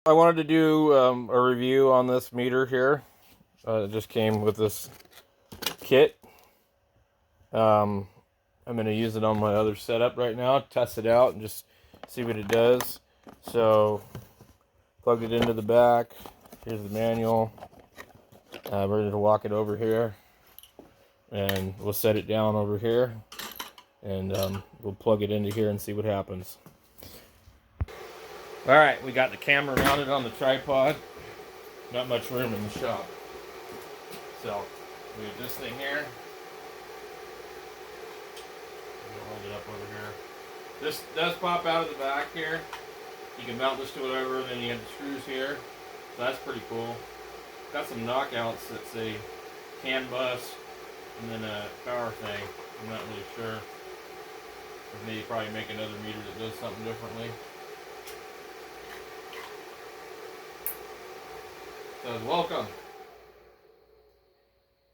I wanted to do a review on this meter here. It just came with this kit. I'm going to use it on my other setup right now, test it out, and just see what it does. So, plug it into the back. Here's the manual. Ready to walk it over here. And we'll set it down over here. And we'll plug it into here and see what happens. Alright, we got the camera mounted on the tripod. Not much room in the shop. So, we have this thing here. Hold it up over here. This does pop out of the back here. You can mount this to whatever, then you have the screws here. So that's pretty cool. Got some knockouts that say CAN bus and then a power thing. I'm not really sure. Or maybe probably make another meter that does something differently. Says welcome.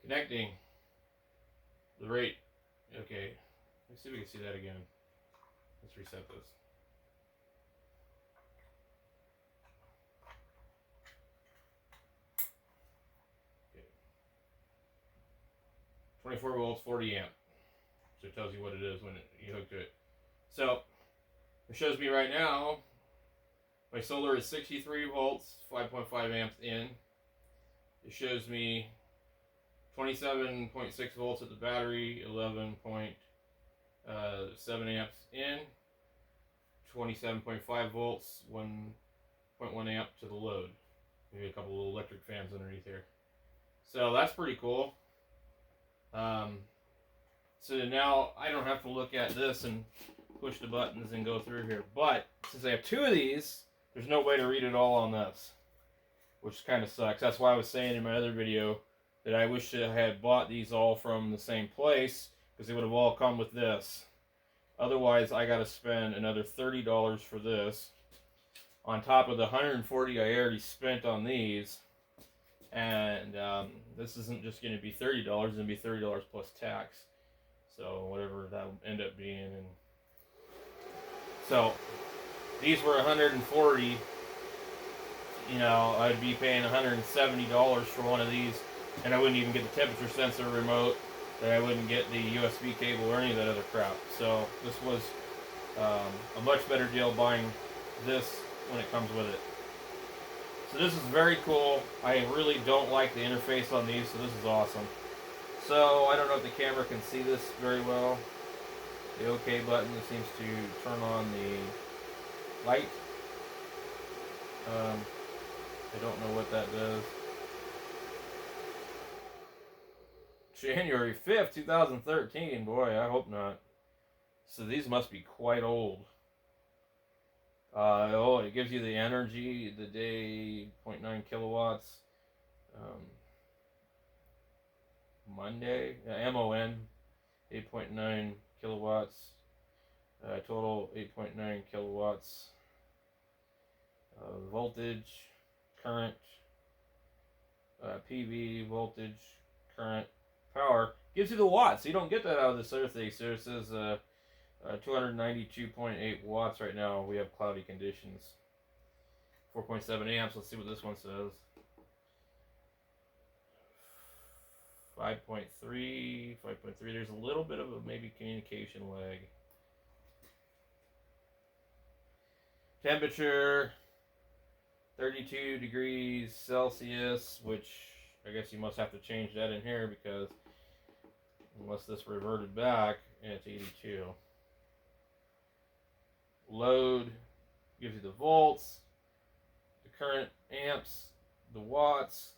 Connecting. The rate. Okay. Let's see if we can see that again. Let's reset this. Okay. 24 volts, 40 amp. So it tells you what it is when you hook to it. So it shows me right now my solar is 63 volts, 5.5 amps in. It shows me 27.6 volts at the battery, 11.7 amps in, 27.5 volts, 1.1 amp to the load. Maybe a couple of little electric fans underneath here. So that's pretty cool. So now I don't have to look at this and push the buttons and go through here. But since I have two of these, there's no way to read it all on this, which kind of sucks. That's why I was saying in my other video that I wish I had bought these all from the same place, because they would have all come with this. Otherwise, I got to spend another $30 for this, on top of the $140 I already spent on these. And this isn't just going to be $30, it's going to be $30 plus tax. So whatever that will end up being. And so these were $140. You know, I'd be paying $170 for one of these, and I wouldn't even get the temperature sensor remote, and I wouldn't get the USB cable or any of that other crap. So this was a much better deal buying this when it comes with it. So this is very cool. I really don't like the interface on these, so this is awesome. So I don't know if the camera can see this very well. The OK button seems to turn on the light. I don't know what that does. January 5th, 2013. Boy, I hope not. So these must be quite old. Oh, it gives you the energy, the day, 0.9 kilowatts. Monday, MON, 8.9 kilowatts. Total 8.9 kilowatts. Voltage, current, PV, voltage, current, power. Gives you the watts. So you don't get that out of this other thing. So it says 292.8 watts right now. We have cloudy conditions. 4.7 amps. Let's see what this one says. 5.3, 5.3. There's a little bit of a maybe communication lag. Temperature 32 degrees Celsius, which I guess you must have to change that in here, because unless this reverted back, it's 82. Load gives you the volts, the current amps, the watts,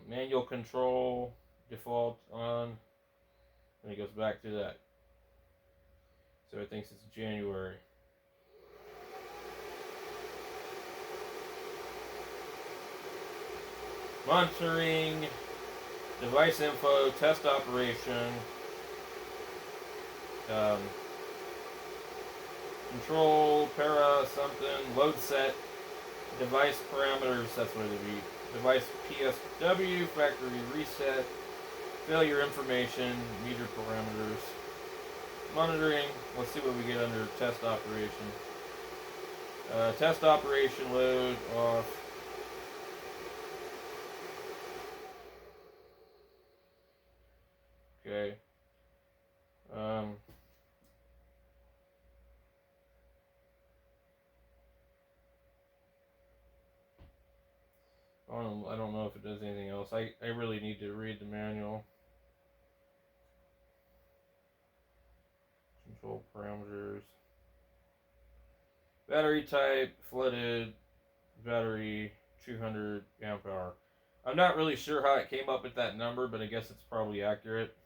manual control, default on, and it goes back to that. So it thinks it's January. Monitoring, device info, test operation, control, para, something, load set, device parameters, that's what it would be. Device PSW, factory reset, failure information, meter parameters, monitoring. Let's see what we get under test operation. Test operation load off. Okay. I don't know if it does anything else. I really need to read the manual. Control parameters. Battery type, flooded, battery 200 amp hour. I'm not really sure how it came up with that number, but I guess it's probably accurate.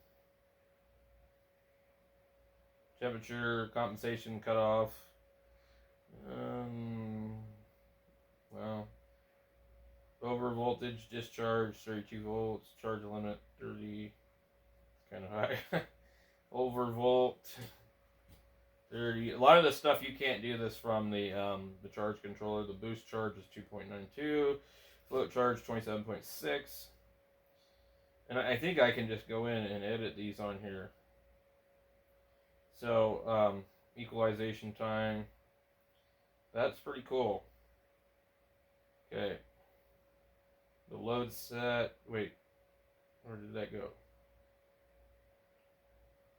Temperature, compensation cutoff. Well, over voltage discharge 32 volts, charge limit 30. It's kind of high. Over volt 30. A lot of the stuff you can't do this from the charge controller. The boost charge is 2.92, float charge 27.6. And I think I can just go in and edit these on here. So equalization time. That's pretty cool. Okay. The load set. Wait. Where did that go?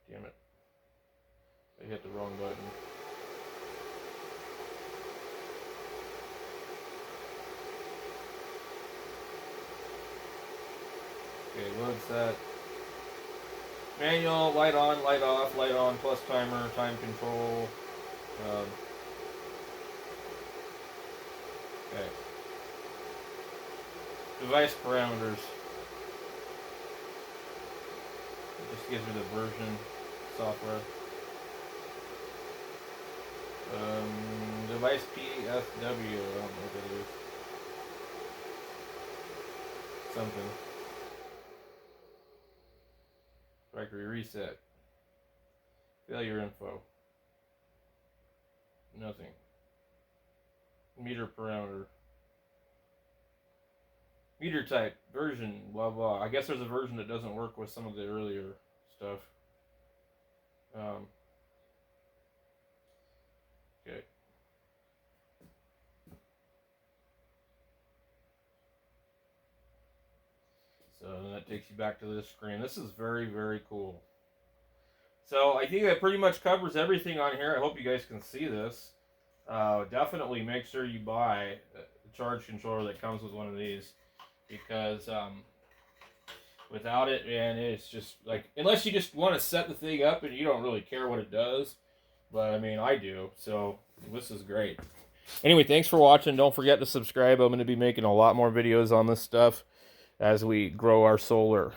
Damn it. I hit the wrong button. Okay, load set. Manual, light on, light off, light on, plus timer, time control. Okay. Device parameters. It just gives me the version software. Device PSW, I don't know what that is. Something. Factory reset. Failure info. Nothing. Meter parameter. Meter type. Version. Blah blah. I guess there's a version that doesn't work with some of the earlier stuff. Okay. So then that takes you back to this screen. This is very, very cool. So I think that pretty much covers everything on here. I hope you guys can see this. Definitely make sure you buy a charge controller that comes with one of these, because without it, man, it's just like, unless you just want to set the thing up and you don't really care what it does, but I mean, I do, so this is great. Anyway, thanks for watching. Don't forget to subscribe. I'm going to be making a lot more videos on this stuff as we grow our solar.